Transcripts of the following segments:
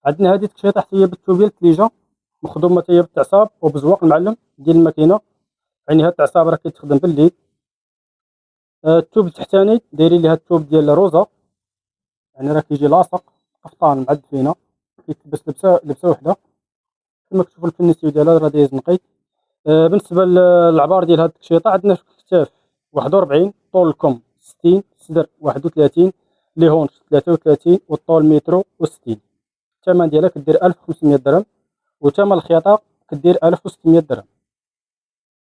عندنا هذه التكشيطه حتى هي بالتوب ديال الثليجه، مخدومه حتى هي بالتعصاب وبزواق المعلم ديال الماكينه. يعني هاد التعصاب راه كيتخدم بالليل. التوب التحتاني دايرين ليها التوب ديال الروزا، يعني راه كيجي لاصق قفطان مع الدفينه، كيتلبس لبسه وحده كما كتشوفوا الفينيسيو ديالها راه دايز نقي. بالنسبه للعبار ديال هاد التكشيطه عندنا في الكتاف 41، طول الكم 60، الصدر 31، لي هونش 33، والطول مترو و60. الثمن ديالها كدير 1500 درهم، وثمن الخياطه كدير 1600 درهم.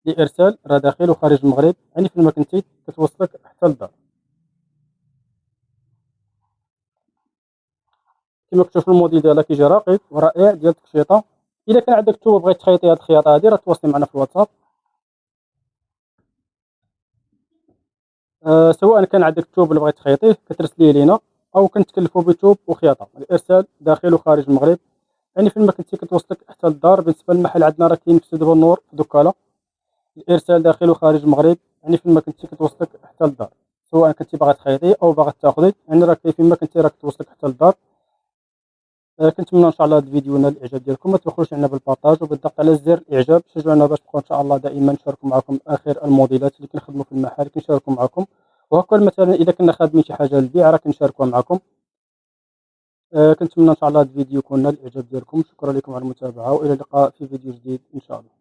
لارسال راه داخل وخارج المغرب، يعني فين ما كنتي كتوصلك حتى للدار. كما كتشوفوا الموديل ديالها كيجي راقي ورائع ديال التكشيطه. الا كان عندك توب بغيت تخيطي هاد الخياطه هادي راه تواصلي معنا في الواتساب. سواء كان عندك توب اللي بغيت تخيطيه كترسليه لينا، او كنتكلفوا بتوب وخياطه الارسال داخل وخارج المغرب، يعني فين ما كنتي كتوصلك حتى للدار. بالنسبه للمحل عندنا راه كاين في سيدي بونور في دكاله، الارسال داخل وخارج المغرب، يعني فين ما كنتي كتوصلك حتى للدار. سواء كنتي باغا تخيطي او باغا تاخذي، يعني راه فين ما كنتي راك توصلك حتى للدار. كنتمنى ان شاء الله هذا الفيديو ينال الاعجاب ديالكم. ما تبخلوش علينا بالبارطاج وبالضغط على زر الاعجاب، شجعونا باش نبقاو ان شاء الله دائما نشاركوا معكم اخر الموديلات اللي كنخدموا في المحل كنشاركوا معكم. وهكا مثلا اذا كنا خادمين شي حاجه للبيع راه كنشاركوها معكم. كنتمنى ان شاء الله هذا الفيديو يكون نال الاعجاب ديالكم. شكرا لكم على المتابعه، والى اللقاء في فيديو جديد ان شاء الله.